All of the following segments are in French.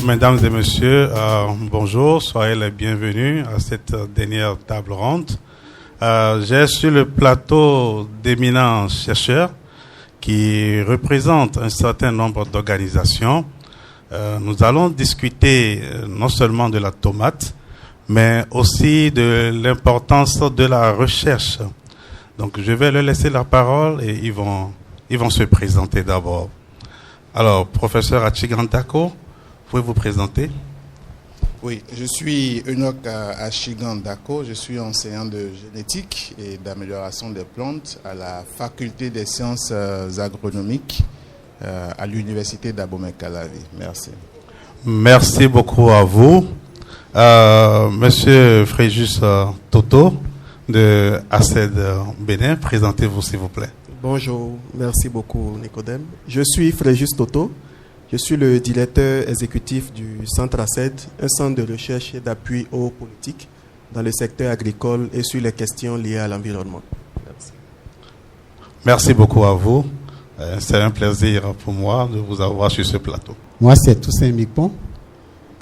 Mesdames et messieurs, bonjour, soyez les bienvenus à cette dernière table ronde. J'ai sur le plateau d'éminents chercheurs qui représentent un certain nombre d'organisations. Nous allons discuter non seulement de la tomate, mais aussi de l'importance de la recherche. Donc je vais leur laisser la parole et ils vont se présenter d'abord. Alors, professeur Achigan Dako, pouvez vous présenter? Oui, je suis Enoch Achigan Dako, je suis enseignant de génétique et d'amélioration des plantes à la faculté des sciences agronomiques à l'université d'Abomey-Calavi. Merci. Merci beaucoup à vous. Monsieur Fréjus Toto de ACED Bénin, présentez-vous s'il vous plaît. Bonjour, merci beaucoup Nicodème. Je suis Fréjus Toto. Je suis le directeur exécutif du Centre ACED, un centre de recherche et d'appui aux politiques dans le secteur agricole et sur les questions liées à l'environnement. Merci. Merci beaucoup à vous. C'est un plaisir pour moi de vous avoir sur ce plateau. Moi, c'est Toussaint Mikpon.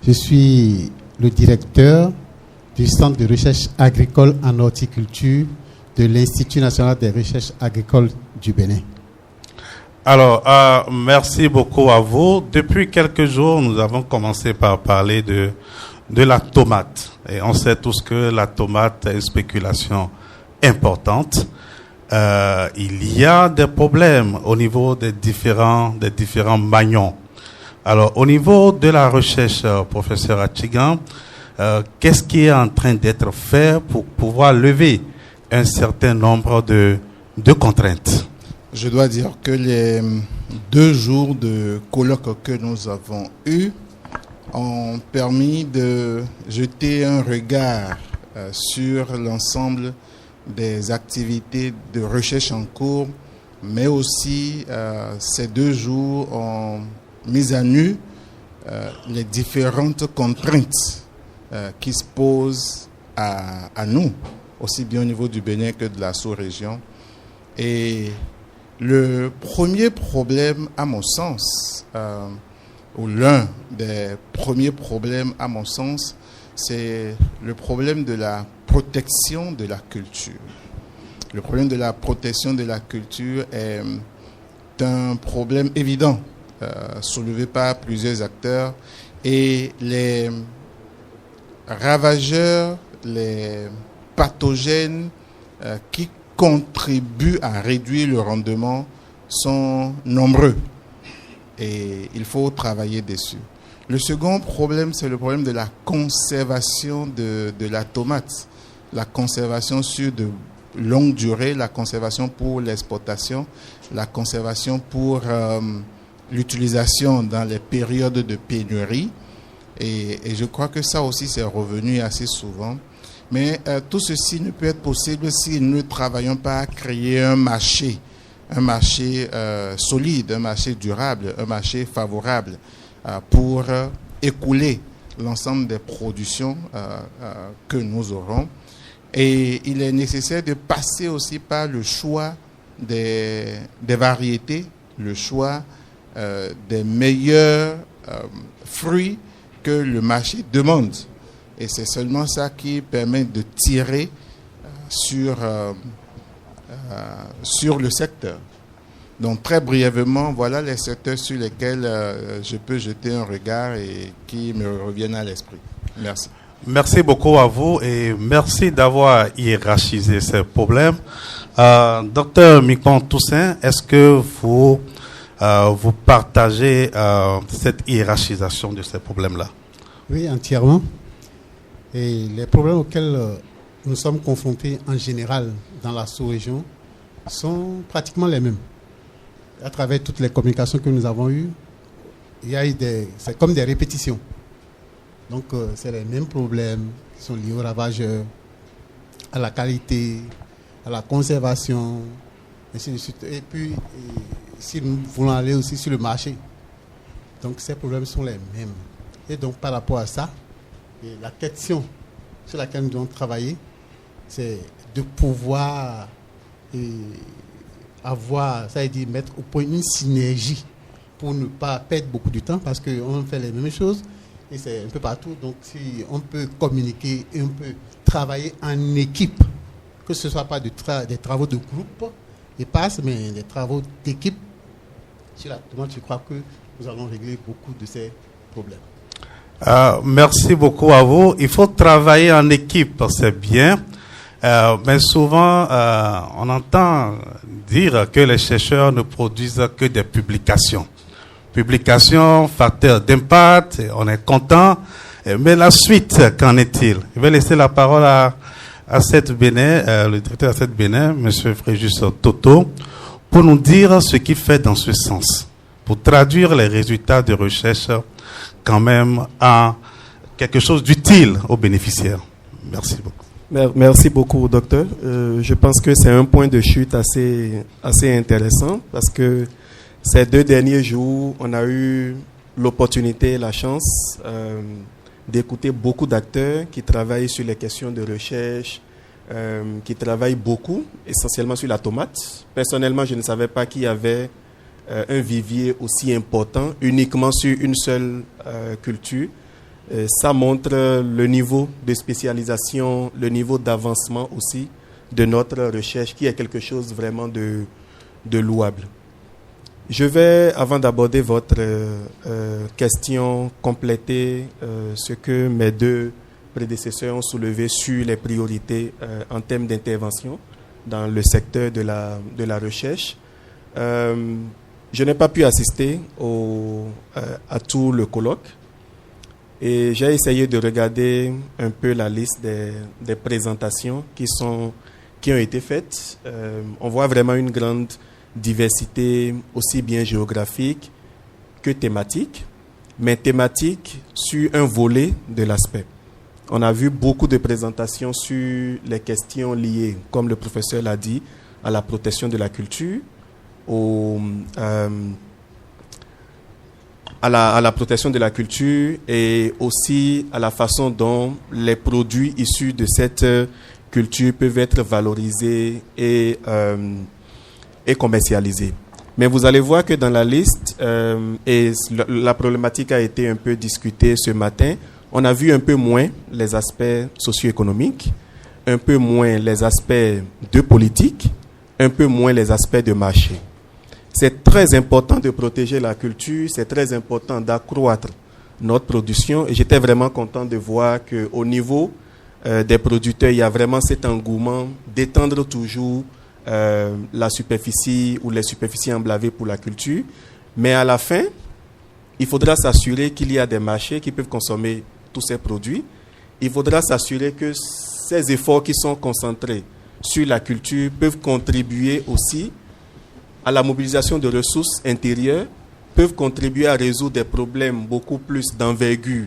Je suis le directeur du Centre de recherche agricole en horticulture de l'Institut national des recherches agricoles du Bénin. Alors, merci beaucoup à vous. Depuis quelques jours, nous avons commencé par parler de la tomate. Et on sait tous que la tomate est une spéculation importante. Il y a des problèmes au niveau des différents magnons. Alors, au niveau de la recherche, professeur Achigan, qu'est-ce qui est en train d'être fait pour pouvoir lever un certain nombre de contraintes? Je dois dire que les 2 jours de colloque que nous avons eus ont permis de jeter un regard sur l'ensemble des activités de recherche en cours, mais aussi ces 2 jours ont mis à nu les différentes contraintes qui se posent à nous, aussi bien au niveau du Bénin que de la sous-région. Et le premier problème, à mon sens, ou l'un des premiers problèmes, à mon sens, c'est le problème de la protection de la culture. Le problème de la protection de la culture est un problème évident, soulevé par plusieurs acteurs, et les ravageurs, les pathogènes qui contribuent à réduire le rendement sont nombreux et il faut travailler dessus. Le second problème, c'est le problème de la conservation de la tomate, la conservation sur de longue durée, la conservation pour l'exportation, la conservation pour l'utilisation dans les périodes de pénurie et je crois que ça aussi c'est revenu assez souvent. Mais tout ceci ne peut être possible si nous ne travaillons pas à créer un marché solide, un marché durable, un marché favorable pour écouler l'ensemble des productions que nous aurons. Et il est nécessaire de passer aussi par le choix des variétés, le choix des meilleurs fruits que le marché demande. Et c'est seulement ça qui permet de tirer sur le secteur. Donc très brièvement, voilà les secteurs sur lesquels je peux jeter un regard et qui me reviennent à l'esprit. Merci. Merci beaucoup à vous et merci d'avoir hiérarchisé ces problèmes. Docteur Mikpon Toussaint, est-ce que vous partagez cette hiérarchisation de ces problèmes-là? Oui, entièrement. Et les problèmes auxquels nous sommes confrontés en général dans la sous-région sont pratiquement les mêmes. À travers toutes les communications que nous avons eues, c'est comme des répétitions. Donc, c'est les mêmes problèmes qui sont liés aux ravageurs, à la qualité, à la conservation, ainsi de suite. Et puis, si nous voulons aller aussi sur le marché, donc ces problèmes sont les mêmes. Et donc, par rapport à ça, et la question sur laquelle nous devons travailler, c'est de pouvoir avoir, ça veut dire mettre au point une synergie pour ne pas perdre beaucoup de temps parce qu'on fait les mêmes choses et c'est un peu partout. Donc, si on peut communiquer et on peut travailler en équipe, que ce ne soit pas des travaux de groupe et passe, mais des travaux d'équipe, sur la demande, je crois que nous allons régler beaucoup de ces problèmes. Merci beaucoup à vous. Il faut travailler en équipe, c'est bien. Mais souvent, on entend dire que les chercheurs ne produisent que des publications. Publications, facteurs d'impact, on est content. Mais la suite, qu'en est-il? Je vais laisser la parole à Asset Benin, le directeur Asset Benin, M. Fréjus Toto, pour nous dire ce qu'il fait dans ce sens, pour traduire les résultats de recherche quand même en quelque chose d'utile aux bénéficiaires. Merci beaucoup. Merci beaucoup, docteur. Je pense que c'est un point de chute assez intéressant parce que ces 2 derniers jours, on a eu l'opportunité et la chance d'écouter beaucoup d'acteurs qui travaillent sur les questions de recherche, qui travaillent beaucoup, essentiellement sur la tomate. Personnellement, je ne savais pas qu'il y avait un vivier aussi important uniquement sur une seule culture. Ça montre le niveau de spécialisation, le niveau d'avancement aussi de notre recherche qui est quelque chose vraiment de louable. Je vais, avant d'aborder votre question, compléter ce que mes 2 prédécesseurs ont soulevé sur les priorités en termes d'intervention dans le secteur de la recherche. Je n'ai pas pu assister à tout le colloque et j'ai essayé de regarder un peu la liste des présentations qui ont été faites. On voit vraiment une grande diversité aussi bien géographique que thématique, mais thématique sur un volet de l'aspect. On a vu beaucoup de présentations sur les questions liées, comme le professeur l'a dit, à la protection de la culture, à la protection de la culture et aussi à la façon dont les produits issus de cette culture peuvent être valorisés et commercialisés. Mais vous allez voir que dans la liste, et la problématique a été un peu discutée ce matin, on a vu un peu moins les aspects socio-économiques, un peu moins les aspects de politique, un peu moins les aspects de marché. C'est très important de protéger la culture, c'est très important d'accroître notre production. Et j'étais vraiment content de voir qu'au niveau des producteurs, il y a vraiment cet engouement d'étendre toujours la superficie ou les superficies emblavées pour la culture. Mais à la fin, il faudra s'assurer qu'il y a des marchés qui peuvent consommer tous ces produits. Il faudra s'assurer que ces efforts qui sont concentrés sur la culture peuvent contribuer aussi à la mobilisation de ressources intérieures, peuvent contribuer à résoudre des problèmes beaucoup plus d'envergure,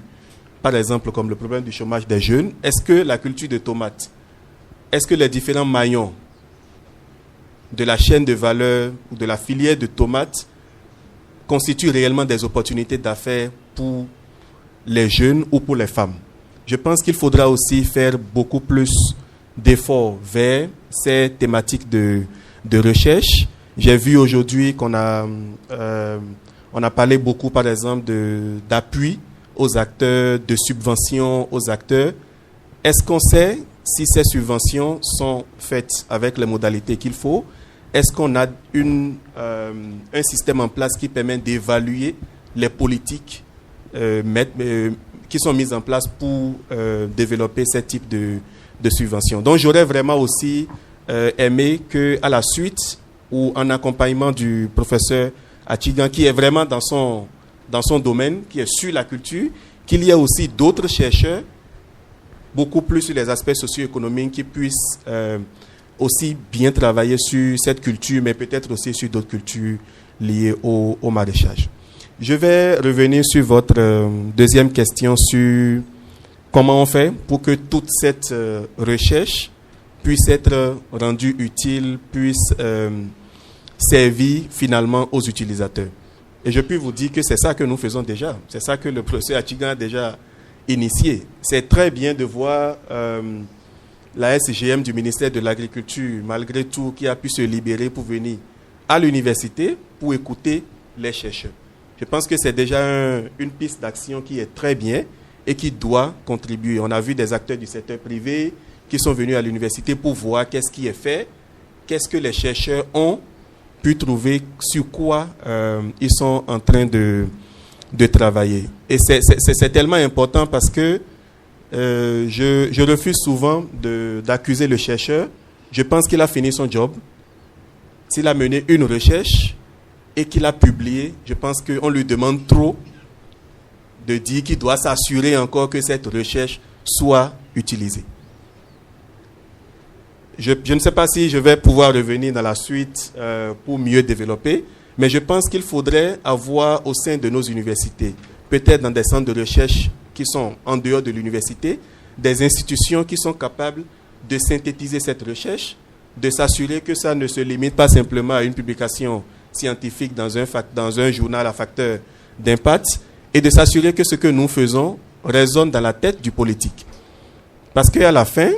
par exemple comme le problème du chômage des jeunes. Est-ce que la culture de tomates, est-ce que les différents maillons de la chaîne de valeur ou de la filière de tomates constituent réellement des opportunités d'affaires pour les jeunes ou pour les femmes? Je pense qu'il faudra aussi faire beaucoup plus d'efforts vers ces thématiques de recherche. J'ai vu aujourd'hui qu'on a parlé beaucoup, par exemple, d'appui aux acteurs, de subventions aux acteurs. Est-ce qu'on sait si ces subventions sont faites avec les modalités qu'il faut? Est-ce qu'on a un système en place qui permet d'évaluer les politiques qui sont mises en place pour développer ce type de subventions? Donc, j'aurais vraiment aussi aimé qu'à la suite ou en accompagnement du professeur Achigan, qui est vraiment dans son domaine, qui est sur la culture, qu'il y ait aussi d'autres chercheurs, beaucoup plus sur les aspects socio-économiques, qui puissent aussi bien travailler sur cette culture, mais peut-être aussi sur d'autres cultures liées au maraîchage. Je vais revenir sur votre deuxième question sur comment on fait pour que toute cette recherche puisse être rendue utile, puisse servir finalement aux utilisateurs. Et je peux vous dire que c'est ça que nous faisons déjà. C'est ça que le professeur Achigan a déjà initié. C'est très bien de voir la SGM du ministère de l'Agriculture, malgré tout, qui a pu se libérer pour venir à l'université pour écouter les chercheurs. Je pense que c'est déjà une piste d'action qui est très bien et qui doit contribuer. On a vu des acteurs du secteur privé qui sont venus à l'université pour voir qu'est-ce qui est fait, qu'est-ce que les chercheurs ont pu trouver, sur quoi ils sont en train de travailler. Et c'est tellement important parce que je refuse souvent d'accuser le chercheur. Je pense qu'il a fini son job. S'il a mené une recherche et qu'il a publié, je pense qu'on lui demande trop de dire qu'il doit s'assurer encore que cette recherche soit utilisée. Je ne sais pas si je vais pouvoir revenir dans la suite pour mieux développer, mais je pense qu'il faudrait avoir au sein de nos universités, peut-être dans des centres de recherche qui sont en dehors de l'université, des institutions qui sont capables de synthétiser cette recherche, de s'assurer que ça ne se limite pas simplement à une publication scientifique dans un journal à facteur d'impact, et de s'assurer que ce que nous faisons résonne dans la tête du politique. Parce qu'à la fin,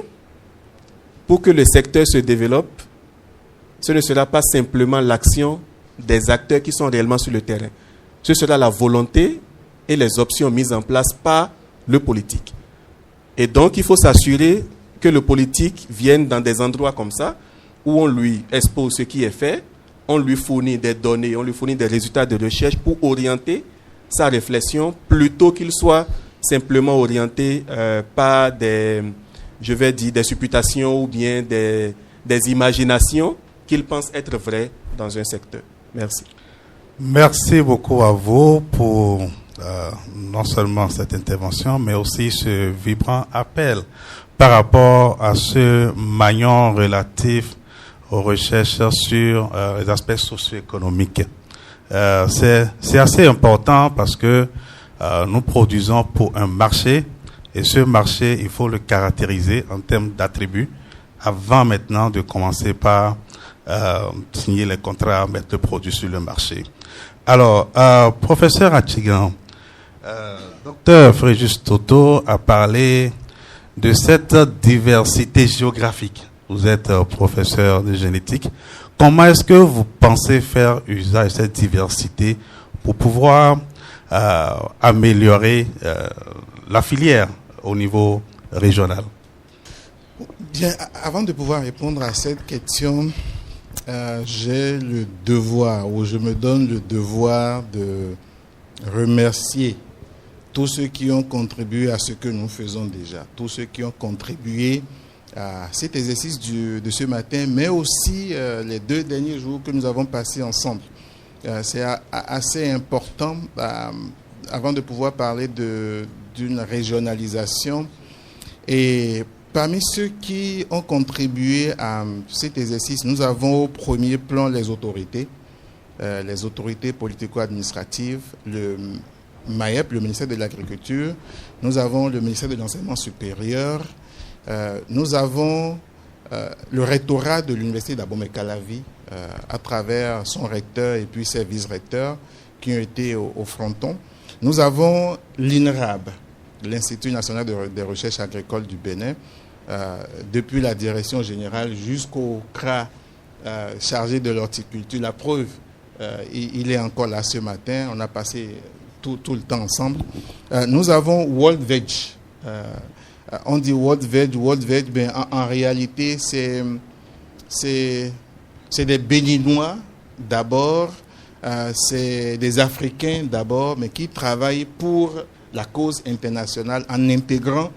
pour que le secteur se développe, ce ne sera pas simplement l'action des acteurs qui sont réellement sur le terrain. Ce sera la volonté et les options mises en place par le politique. Et donc, il faut s'assurer que le politique vienne dans des endroits comme ça, où on lui expose ce qui est fait, on lui fournit des données, on lui fournit des résultats de recherche pour orienter sa réflexion, plutôt qu'il soit simplement orienté par des supputations ou bien des imaginations qu'il pense être vraies dans un secteur. Merci. Merci beaucoup à vous pour non seulement cette intervention, mais aussi ce vibrant appel par rapport à ce maillon relatif aux recherches sur les aspects socio-économiques. C'est assez important parce que nous produisons pour un marché, et ce marché, il faut le caractériser en termes d'attributs avant maintenant de commencer par signer les contrats, mettre le produit sur le marché. Alors, professeur Achigan, docteur Fréjus Toto a parlé de cette diversité géographique. Vous êtes professeur de génétique. Comment est-ce que vous pensez faire usage de cette diversité pour pouvoir améliorer la filière au niveau régional? Bien, avant de pouvoir répondre à cette question, j'ai le devoir, ou je me donne le devoir de remercier tous ceux qui ont contribué à ce que nous faisons déjà, tous ceux qui ont contribué à cet exercice de ce matin, mais aussi les 2 derniers jours que nous avons passés ensemble. C'est assez important, avant de pouvoir parler d'une régionalisation. Et parmi ceux qui ont contribué à cet exercice, nous avons au premier plan les autorités politico-administratives, le MAEP, le ministère de l'Agriculture, nous avons le ministère de l'Enseignement supérieur, nous avons le rectorat de l'université d'Abomey-Calavi à travers son recteur et puis ses vice-recteurs qui ont été au fronton. Nous avons l'INRAB, l'Institut national des recherches agricoles du Bénin, depuis la direction générale jusqu'au CRA chargé de l'horticulture. La preuve, il est encore là ce matin. On a passé tout le temps ensemble. Nous avons World Veg. On dit World Veg, mais en réalité, c'est des Béninois d'abord, c'est des Africains d'abord, mais qui travaillent pour la cause internationale en intégrant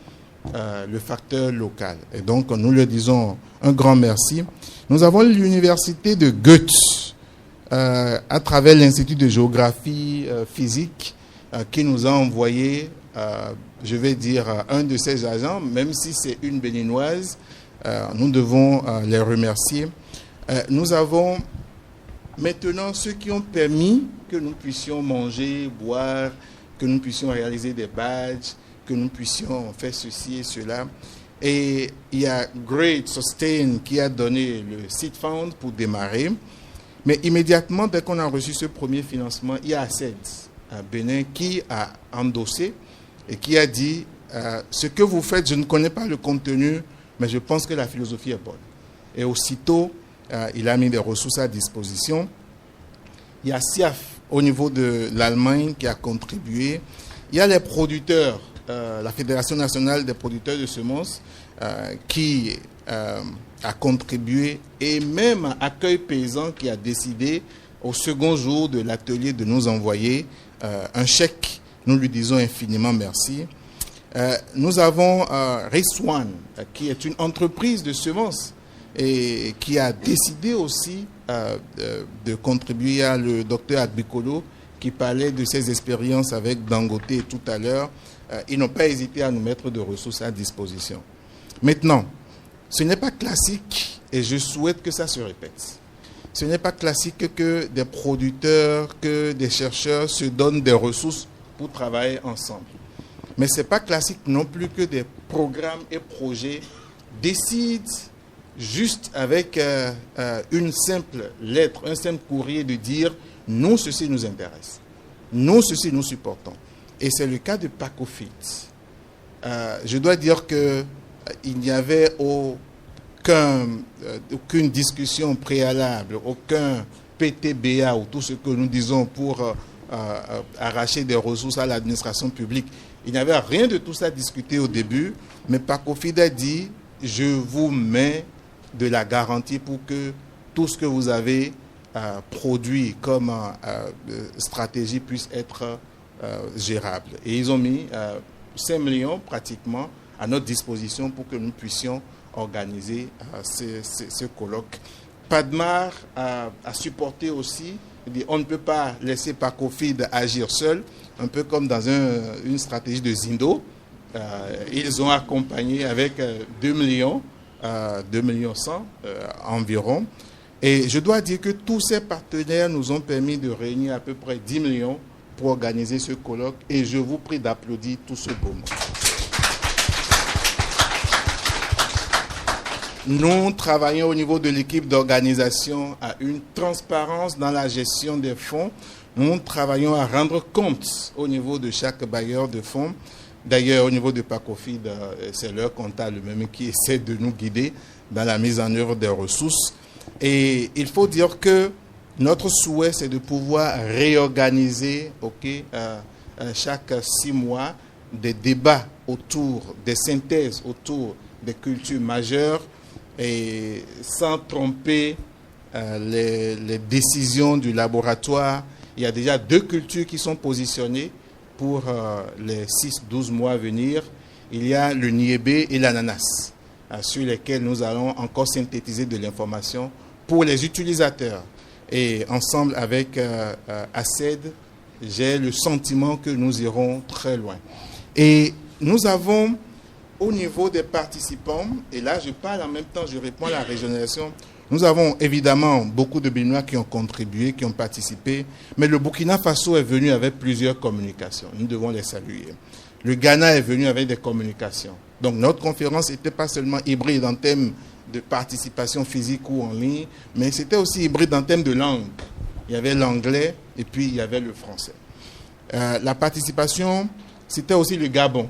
le facteur local. Et donc, nous leur disons un grand merci. Nous avons l'université de Goethe, à travers l'Institut de géographie physique, qui nous a envoyé, je vais dire, un de ses agents, même si c'est une béninoise, nous devons les remercier. Nous avons maintenant ceux qui ont permis que nous puissions manger, boire, que nous puissions réaliser des badges, que nous puissions faire ceci et cela. Et il y a Great Sustain qui a donné le Seed Fund pour démarrer. Mais immédiatement, dès qu'on a reçu ce premier financement, il y a ACED à Bénin qui a endossé et qui a dit ce que vous faites, je ne connais pas le contenu, mais je pense que la philosophie est bonne. Et aussitôt, il a mis des ressources à disposition. Il y a SIAF au niveau de l'Allemagne qui a contribué. Il y a les producteurs, la Fédération nationale des producteurs de semences qui a contribué, et même Accueil Paysan qui a décidé au second jour de l'atelier de nous envoyer un chèque. Nous lui disons infiniment merci. Nous avons Riswan, qui est une entreprise de semences et qui a décidé aussi de contribuer à le docteur Agbikolo qui parlait de ses expériences avec Dangote tout à l'heure. Ils n'ont pas hésité à nous mettre de ressources à disposition. Maintenant, ce n'est pas classique et je souhaite que ça se répète. Ce n'est pas classique que des producteurs, que des chercheurs se donnent des ressources pour travailler ensemble. Mais ce n'est pas classique non plus que des programmes et projets décident juste avec une simple lettre, un simple courrier de dire « nous, ceci nous intéresse, nous, ceci nous supportons ». Et c'est le cas de Pacofit. Je dois dire qu'il n'y avait aucune discussion préalable, aucun PTBA ou tout ce que nous disons pour arracher des ressources à l'administration publique. Il n'y avait rien de tout ça discuté au début, mais Pacofid a dit « je vous mets de la garantie pour que tout ce que vous avez produit comme stratégie puisse être gérable ». Et ils ont mis 5 millions pratiquement à notre disposition pour que nous puissions organiser ce colloque. Padmar a supporté aussi. On ne peut pas laisser Pacofid agir seul, un peu comme dans une stratégie de Zindo. Ils ont accompagné avec 2 millions 100 environ. Et je dois dire que tous ces partenaires nous ont permis de réunir à peu près 10 millions pour organiser ce colloque. Et je vous prie d'applaudir tout ce beau monde. Nous travaillons au niveau de l'équipe d'organisation à une transparence dans la gestion des fonds. Nous travaillons à rendre compte au niveau de chaque bailleur de fonds. D'ailleurs, au niveau de Pacofid, c'est leur comptable même qui essaie de nous guider dans la mise en œuvre des ressources. Et il faut dire que notre souhait, c'est de pouvoir réorganiser chaque 6 mois des débats autour des synthèses, autour des cultures majeures, et sans tromper les décisions du laboratoire. Il y a déjà 2 cultures qui sont positionnées pour les 6-12 mois à venir. Il y a le niébé et l'ananas, sur lesquels nous allons encore synthétiser de l'information pour les utilisateurs. Et ensemble avec ACED, j'ai le sentiment que nous irons très loin. Et nous avons, au niveau des participants, et là je parle en même temps, je réponds à la régionalisation, nous avons évidemment beaucoup de Béninois qui ont contribué, qui ont participé, mais le Burkina Faso est venu avec plusieurs communications. Nous devons les saluer. Le Ghana est venu avec des communications. Donc notre conférence n'était pas seulement hybride en termes de participation physique ou en ligne, mais c'était aussi hybride en termes de langue. Il y avait l'anglais et puis il y avait le français. La participation, c'était aussi le Gabon.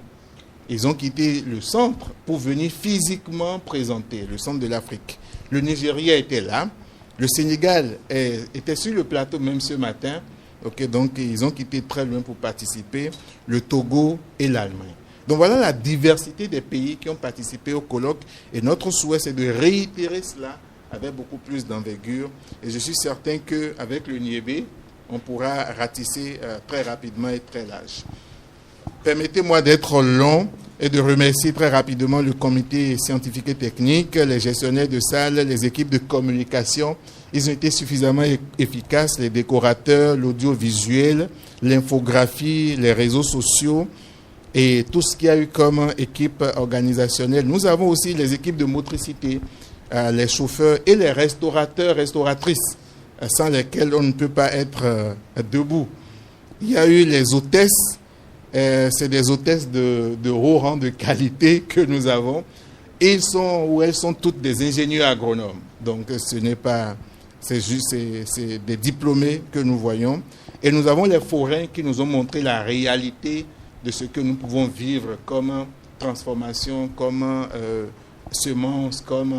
Ils ont quitté le centre pour venir physiquement présenter, le centre de l'Afrique. Le Nigeria était là. Le Sénégal était sur le plateau même ce matin. Donc, ils ont quitté très loin pour participer. Le Togo et l'Allemagne. Donc, voilà la diversité des pays qui ont participé au colloque. Et notre souhait, c'est de réitérer cela avec beaucoup plus d'envergure. Et je suis certain qu'avec le Niébé, on pourra ratisser très rapidement et très large. Permettez-moi d'être long et de remercier très rapidement le comité scientifique et technique, les gestionnaires de salles, les équipes de communication. Ils ont été suffisamment efficaces, les décorateurs, l'audiovisuel, l'infographie, les réseaux sociaux et tout ce qu'il y a eu comme équipe organisationnelle. Nous avons aussi les équipes de motricité, les chauffeurs et les restaurateurs, restauratrices, sans lesquels on ne peut pas être debout. Il y a eu les hôtesses. C'est des hôtesses de haut rang de qualité que nous avons. Elles sont toutes des ingénieurs agronomes. Donc ce n'est pas, c'est des diplômés que nous voyons. Et nous avons les forains qui nous ont montré la réalité de ce que nous pouvons vivre comme transformation, comme semence, comme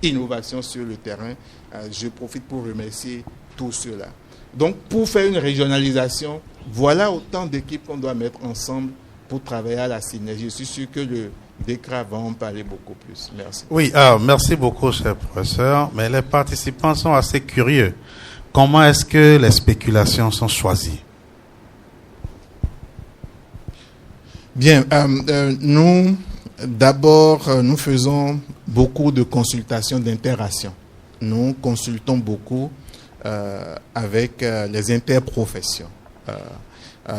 innovation sur le terrain. Je profite pour remercier tous ceux-là. Donc, pour faire une régionalisation, voilà autant d'équipes qu'on doit mettre ensemble pour travailler à la synergie. Je suis sûr que le décret va en parler beaucoup plus. Merci. Oui, merci beaucoup, cher professeur. Mais les participants sont assez curieux. Comment est-ce que les spéculations sont choisies? Bien, nous, d'abord, nous faisons beaucoup de consultations d'interaction. Nous consultons beaucoup avec les interprofessions.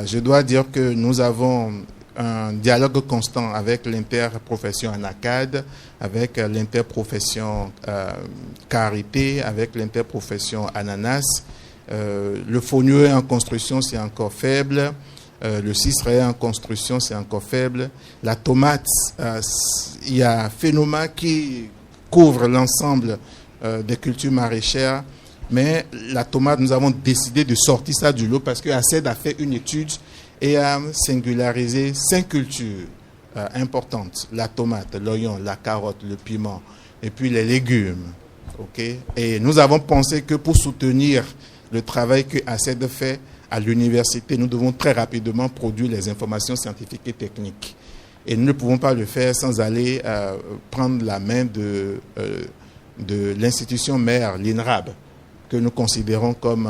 Je dois dire que nous avons un dialogue constant avec l'interprofession ANACAD, avec l'interprofession Carité, avec l'interprofession Ananas. Le fonio en construction, c'est encore faible. Le ciserais en construction, c'est encore faible. La tomate, il y a Phénoma qui couvre l'ensemble des cultures maraîchères. Mais la tomate, nous avons décidé de sortir ça du lot parce que ACED a fait une étude et a singularisé 5 cultures importantes. La tomate, l'oignon, la carotte, le piment et puis les légumes. Okay? Et nous avons pensé que pour soutenir le travail que ACED fait à l'université, nous devons très rapidement produire les informations scientifiques et techniques. Et nous ne pouvons pas le faire sans aller prendre la main de l'institution mère, l'INRAB, que nous considérons comme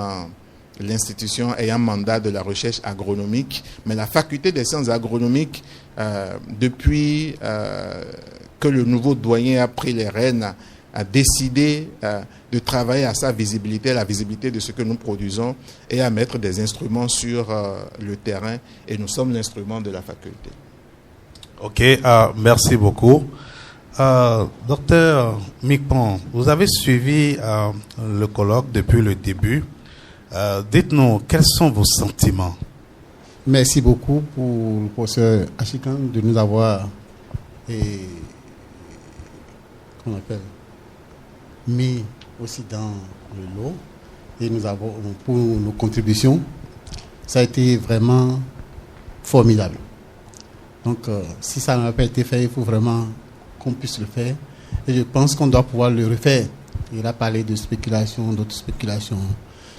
l'institution ayant mandat de la recherche agronomique. Mais la faculté des sciences agronomiques, depuis que le nouveau doyen a pris les rênes, a décidé de travailler à sa visibilité, à la visibilité de ce que nous produisons et à mettre des instruments sur le terrain. Et nous sommes l'instrument de la faculté. Ok, merci beaucoup. Docteur Mikpon, vous avez suivi le colloque depuis le début. Dites-nous, quels sont vos sentiments? Merci beaucoup pour le professeur Achikan de nous avoir mis aussi dans le lot et nous avons pour nos contributions. Ça a été vraiment formidable. Donc, si ça n'a pas été fait, il faut vraiment qu'on puisse le faire. Et je pense qu'on doit pouvoir le refaire. Il a parlé de spéculation, d'autres spéculations.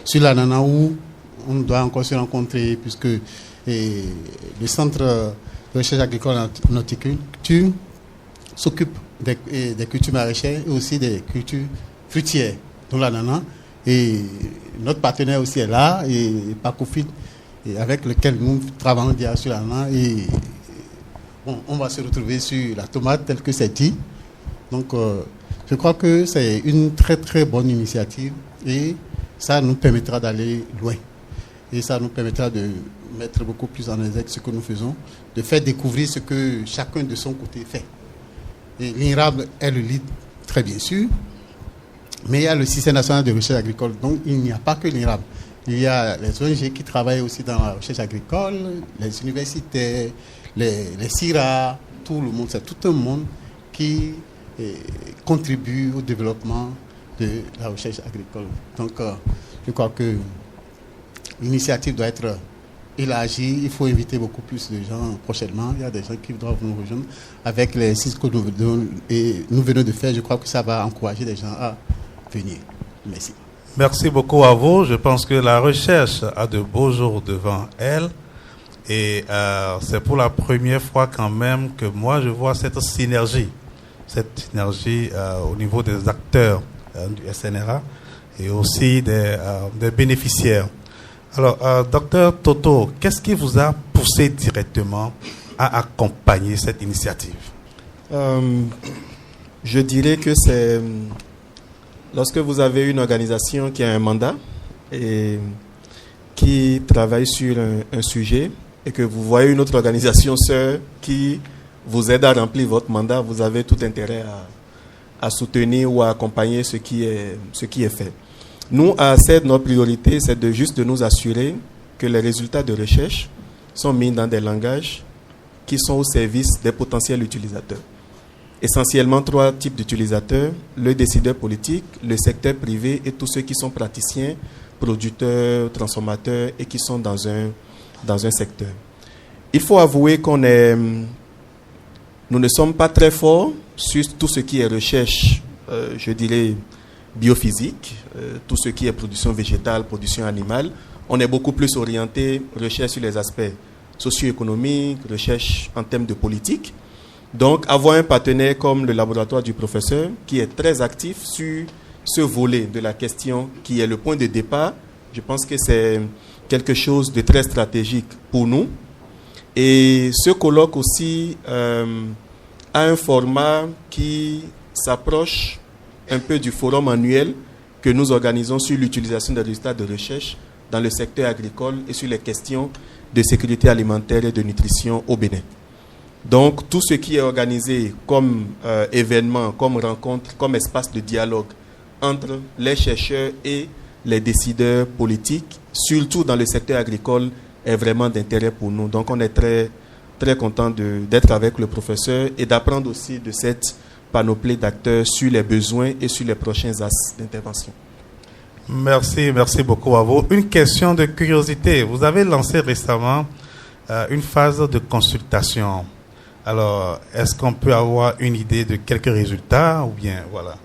Sur l'ananas, où on doit encore se rencontrer, puisque le Centre de recherche agricole en horticulture s'occupe des cultures maraîchères et aussi des cultures fruitières, dont l'ananas. Et notre partenaire aussi est là, et Pacofit, avec lequel nous travaillons déjà sur l'ananas. Et on va se retrouver sur la tomate, tel que c'est dit. Donc, je crois que c'est une très très bonne initiative et ça nous permettra d'aller loin. Et ça nous permettra de mettre beaucoup plus en exergue ce que nous faisons, de faire découvrir ce que chacun de son côté fait. Et l'INRAB est le lead, très bien sûr, mais il y a le système national de recherche agricole. Donc, il n'y a pas que l'INRAB. Il y a les ONG qui travaillent aussi dans la recherche agricole, les universités, les CIRA, tout le monde, c'est tout un monde qui contribue au développement de la recherche agricole. Donc, je crois que l'initiative doit être élargie. Il faut inviter beaucoup plus de gens prochainement. Il y a des gens qui doivent nous rejoindre avec les sites que nous venons de faire. Je crois que ça va encourager les gens à venir. Merci. Merci beaucoup à vous. Je pense que la recherche a de beaux jours devant elle. Et c'est pour la première fois quand même que moi je vois cette synergie au niveau des acteurs du SNRA et aussi des bénéficiaires. Alors, docteur Toto, qu'est-ce qui vous a poussé directement à accompagner cette initiative? Je dirais que c'est lorsque vous avez une organisation qui a un mandat et qui travaille sur un sujet et que vous voyez une autre organisation sœur qui vous aide à remplir votre mandat, vous avez tout intérêt à soutenir ou à accompagner ce qui est fait. Nous, à ACED, notre priorité, c'est de nous assurer que les résultats de recherche sont mis dans des langages qui sont au service des potentiels utilisateurs. Essentiellement 3 types d'utilisateurs: le décideur politique, le secteur privé et tous ceux qui sont praticiens, producteurs, transformateurs et qui sont dans un secteur. Il faut avouer nous ne sommes pas très forts sur tout ce qui est recherche, je dirais, biophysique, tout ce qui est production végétale, production animale. On est beaucoup plus orienté recherche sur les aspects socio-économiques, recherche en termes de politique. Donc, avoir un partenaire comme le laboratoire du professeur qui est très actif sur ce volet de la question qui est le point de départ, je pense que c'est quelque chose de très stratégique pour nous. Et ce colloque aussi a un format qui s'approche un peu du forum annuel que nous organisons sur l'utilisation des résultats de recherche dans le secteur agricole et sur les questions de sécurité alimentaire et de nutrition au Bénin. Donc, tout ce qui est organisé comme événement, comme rencontre, comme espace de dialogue entre les chercheurs et les décideurs politiques, surtout dans le secteur agricole, est vraiment d'intérêt pour nous. Donc, on est très, très content d'être avec le professeur et d'apprendre aussi de cette panoplie d'acteurs sur les besoins et sur les prochains axes d'intervention. Merci beaucoup à vous. Une question de curiosité. Vous avez lancé récemment une phase de consultation. Alors, est-ce qu'on peut avoir une idée de quelques résultats ou bien, voilà.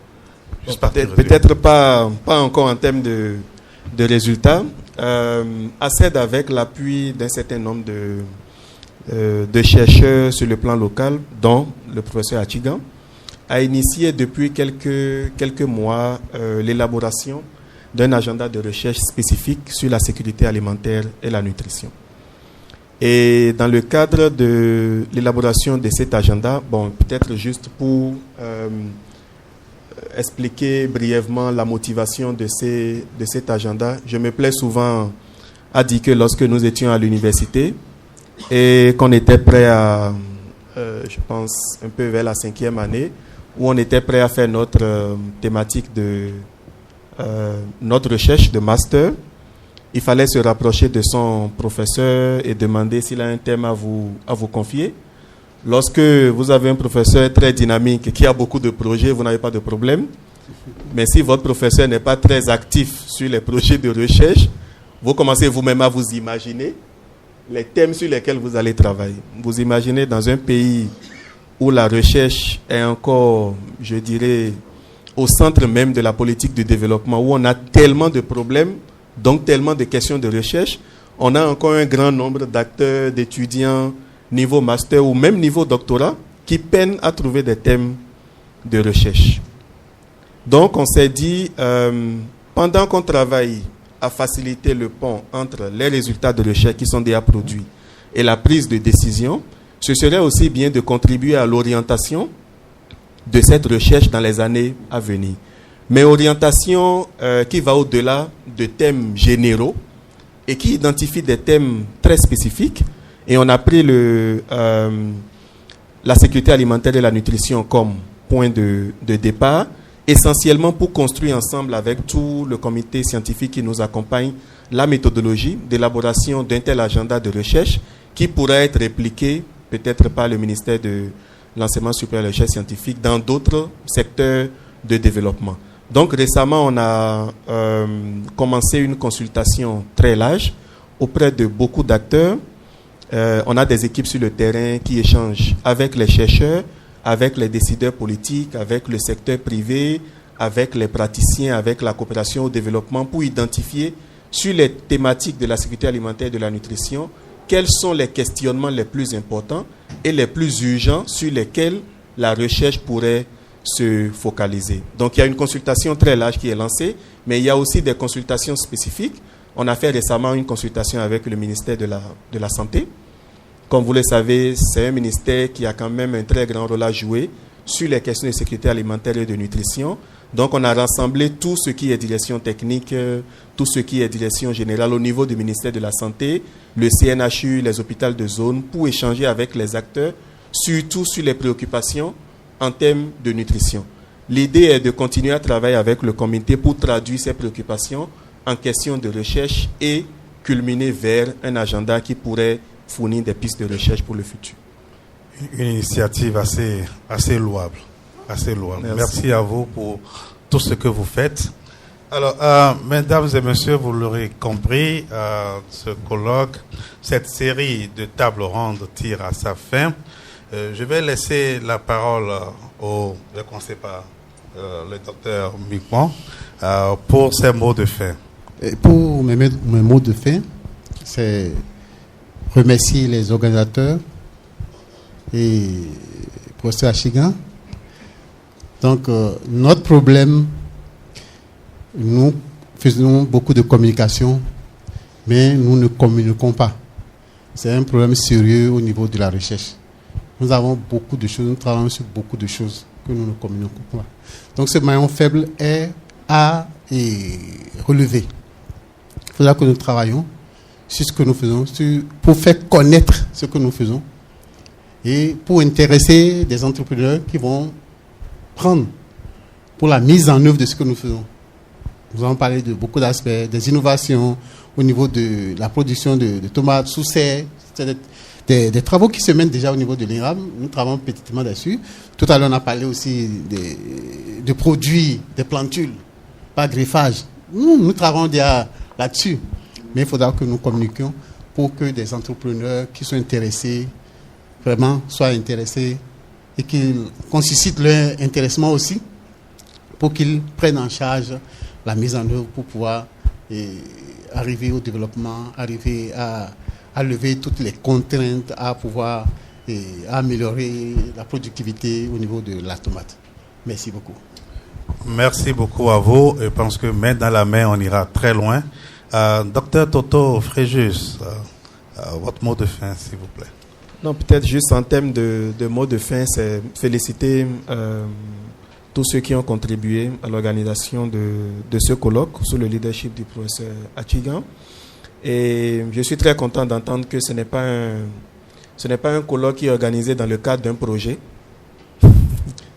Peut-être pas encore en termes de résultats. ACED, avec l'appui d'un certain nombre de chercheurs sur le plan local, dont le professeur Achigan, a initié depuis quelques mois l'élaboration d'un agenda de recherche spécifique sur la sécurité alimentaire et la nutrition. Et dans le cadre de l'élaboration de cet agenda, peut-être juste pour expliquer brièvement la motivation de cet agenda, je me plais souvent à dire que lorsque nous étions à l'université et qu'on était prêt à, je pense, un peu vers la 5e année, où on était prêt à faire notre thématique de notre recherche de master, il fallait se rapprocher de son professeur et demander s'il a un thème à vous confier. Lorsque vous avez un professeur très dynamique qui a beaucoup de projets, vous n'avez pas de problème. Mais si votre professeur n'est pas très actif sur les projets de recherche, vous commencez vous-même à vous imaginer les thèmes sur lesquels vous allez travailler. Vous imaginez dans un pays où la recherche est encore, je dirais, au centre même de la politique de développement, où on a tellement de problèmes, donc tellement de questions de recherche, on a encore un grand nombre d'acteurs, d'étudiants, niveau master ou même niveau doctorat, qui peinent à trouver des thèmes de recherche. Donc on s'est dit, pendant qu'on travaille à faciliter le pont entre les résultats de recherche qui sont déjà produits et la prise de décision, ce serait aussi bien de contribuer à l'orientation de cette recherche dans les années à venir. Mais orientation qui va au-delà de thèmes généraux et qui identifie des thèmes très spécifiques. Et on a pris la sécurité alimentaire et la nutrition comme point de départ, essentiellement pour construire ensemble avec tout le comité scientifique qui nous accompagne la méthodologie d'élaboration d'un tel agenda de recherche qui pourrait être répliqué peut-être par le ministère de l'enseignement supérieur et de la recherche scientifique dans d'autres secteurs de développement. Donc récemment, on a commencé une consultation très large auprès de beaucoup d'acteurs. On a des équipes sur le terrain qui échangent avec les chercheurs, avec les décideurs politiques, avec le secteur privé, avec les praticiens, avec la coopération au développement pour identifier sur les thématiques de la sécurité alimentaire et de la nutrition quels sont les questionnements les plus importants et les plus urgents sur lesquels la recherche pourrait se focaliser. Donc il y a une consultation très large qui est lancée, mais il y a aussi des consultations spécifiques. On a fait récemment une consultation avec le ministère de la Santé. Comme vous le savez, c'est un ministère qui a quand même un très grand rôle à jouer sur les questions de sécurité alimentaire et de nutrition. Donc on a rassemblé tout ce qui est direction technique, tout ce qui est direction générale au niveau du ministère de la Santé, le CNHU, les hôpitaux de zone, pour échanger avec les acteurs, surtout sur les préoccupations en termes de nutrition. L'idée est de continuer à travailler avec le comité pour traduire ces préoccupations en questions de recherche et culminer vers un agenda qui pourrait fournir des pistes de recherche pour le futur. Une initiative assez louable. Merci à vous pour tout ce que vous faites. Alors, mesdames et messieurs, vous l'aurez compris, ce colloque, cette série de tables rondes tire à sa fin. Je vais laisser la parole je vais commencer par le docteur Micmon pour ses mots de fin. Et pour mes mots de fin, c'est remercier les organisateurs et le professeur Achigan. Donc, notre problème, nous faisons beaucoup de communication, mais nous ne communiquons pas. C'est un problème sérieux au niveau de la recherche. Nous avons beaucoup de choses, nous travaillons sur beaucoup de choses que nous ne communiquons pas. Donc, ce maillon faible est à relever. Il faudra que nous travaillions sur ce que nous faisons, pour faire connaître ce que nous faisons et pour intéresser des entrepreneurs qui vont prendre pour la mise en œuvre de ce que nous faisons. Nous avons parlé de beaucoup d'aspects, des innovations au niveau de la production de tomates sous serre. C'est des travaux qui se mènent déjà au niveau de l'INRAB. Nous travaillons petitement dessus. Tout à l'heure, on a parlé aussi de produits, des plantules, pas greffage. Nous travaillons déjà là-dessus. Mais il faudra que nous communiquions pour que des entrepreneurs qui sont intéressés, vraiment soient intéressés et qu'on suscite leur intéressement aussi pour qu'ils prennent en charge la mise en œuvre pour pouvoir arriver au développement, arriver à lever toutes les contraintes, à pouvoir améliorer la productivité au niveau de la tomate. Merci beaucoup. Merci beaucoup à vous. Je pense que main dans la main, on ira très loin. Docteur Toto Fréjus, votre mot de fin, s'il vous plaît. Non, peut-être juste en termes de mot de fin, c'est féliciter tous ceux qui ont contribué à l'organisation de ce colloque sous le leadership du professeur Achigan. Et je suis très content d'entendre que ce n'est pas un colloque qui est organisé dans le cadre d'un projet.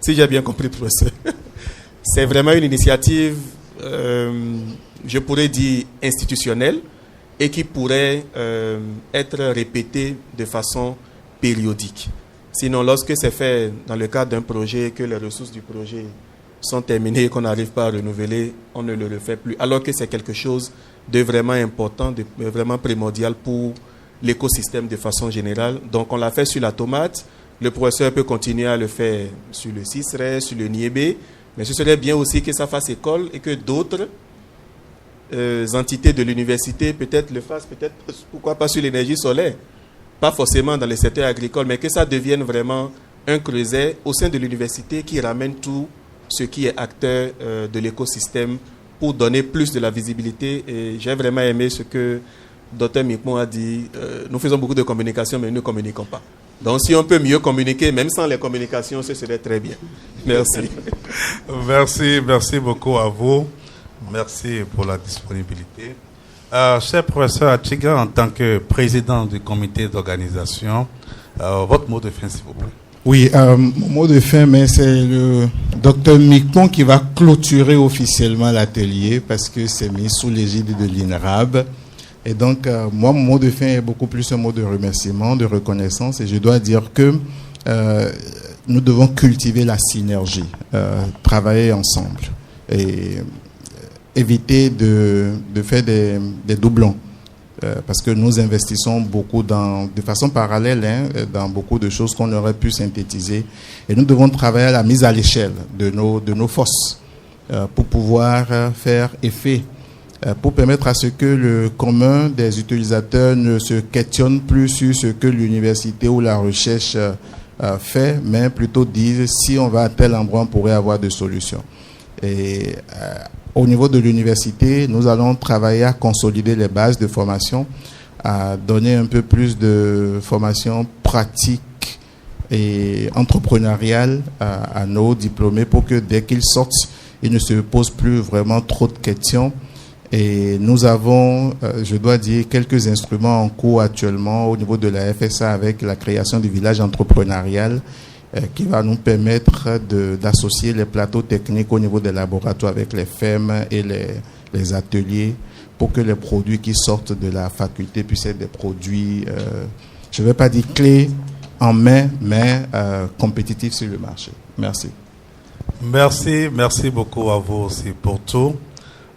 Si j'ai bien compris, professeur. C'est vraiment une initiative, je pourrais dire, institutionnelle et qui pourrait être répétée de façon périodique. Sinon, lorsque c'est fait dans le cadre d'un projet, que les ressources du projet sont terminées et qu'on n'arrive pas à renouveler, on ne le refait plus. Alors que c'est quelque chose de vraiment important, de vraiment primordial pour l'écosystème de façon générale. Donc, on l'a fait sur la tomate. Le professeur peut continuer à le faire sur le ciserais, sur le niébé. Mais ce serait bien aussi que ça fasse école et que d'autres entités de l'université peut-être le fassent, peut-être, pourquoi pas sur l'énergie solaire. Pas forcément dans le secteur agricole, mais que ça devienne vraiment un creuset au sein de l'université qui ramène tout ce qui est acteur de l'écosystème pour donner plus de la visibilité. Et j'ai vraiment aimé ce que Dr Micmon a dit. Nous faisons beaucoup de communication, mais nous ne communiquons pas. Donc si on peut mieux communiquer, même sans les communications, ce serait très bien. Merci. Merci beaucoup à vous. Merci pour la disponibilité. Cher professeur Achigan, en tant que président du comité d'organisation, votre mot de fin, s'il vous plaît. Oui, mon mot de fin, mais c'est le docteur Micmon qui va clôturer officiellement l'atelier parce que c'est mis sous l'égide de l'INRAB. Et donc, moi, mon mot de fin est beaucoup plus un mot de remerciement, de reconnaissance. Et je dois dire que nous devons cultiver la synergie, travailler ensemble et éviter de faire des doublons. Parce que nous investissons beaucoup de façon parallèle dans beaucoup de choses qu'on aurait pu synthétiser. Et nous devons travailler à la mise à l'échelle de nos forces pour pouvoir faire effet, pour permettre à ce que le commun des utilisateurs ne se questionne plus sur ce que l'université ou la recherche fait, mais plutôt dire si on va à tel endroit, on pourrait avoir des solutions. Et au niveau de l'université, nous allons travailler à consolider les bases de formation, à donner un peu plus de formation pratique et entrepreneuriale à nos diplômés pour que dès qu'ils sortent, ils ne se posent plus vraiment trop de questions. Et nous avons, je dois dire, quelques instruments en cours actuellement au niveau de la FSA avec la création du village entrepreneurial qui va nous permettre d'associer les plateaux techniques au niveau des laboratoires avec les fermes et les ateliers pour que les produits qui sortent de la faculté puissent être des produits, je ne vais pas dire clés en main, mais compétitifs sur le marché. Merci. Merci beaucoup à vous aussi pour tout.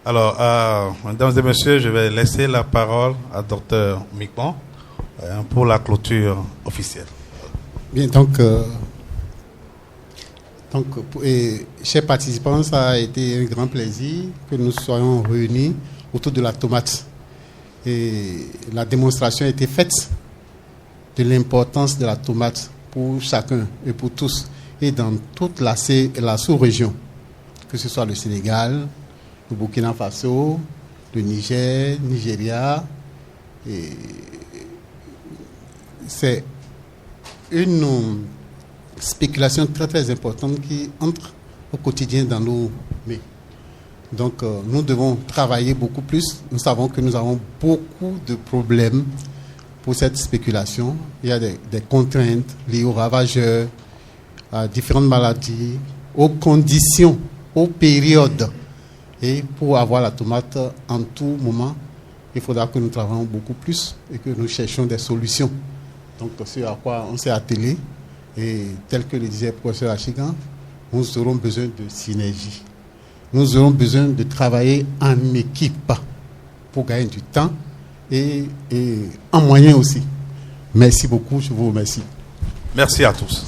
Alors, mesdames et messieurs, je vais laisser la parole à Dr Micmon pour la clôture officielle. Bien, donc, Donc, chers participants, ça a été un grand plaisir que nous soyons réunis autour de la tomate. Et la démonstration a été faite de l'importance de la tomate pour chacun et pour tous, et dans toute la sous-région, que ce soit le Sénégal, le Burkina Faso, le Niger, Nigeria. Et c'est une spéculation très très importante qui entre au quotidien dans nos mains. Donc nous devons travailler beaucoup plus. Nous savons que nous avons beaucoup de problèmes pour cette spéculation. Il y a des contraintes liées aux ravageurs, à différentes maladies, aux conditions, aux périodes. Et pour avoir la tomate en tout moment, il faudra que nous travaillions beaucoup plus et que nous cherchions des solutions. Donc c'est à quoi on s'est attelé. Et tel que le disait le professeur Achigan, nous aurons besoin de synergie. Nous aurons besoin de travailler en équipe pour gagner du temps et en moyens aussi. Merci beaucoup, je vous remercie. Merci à tous.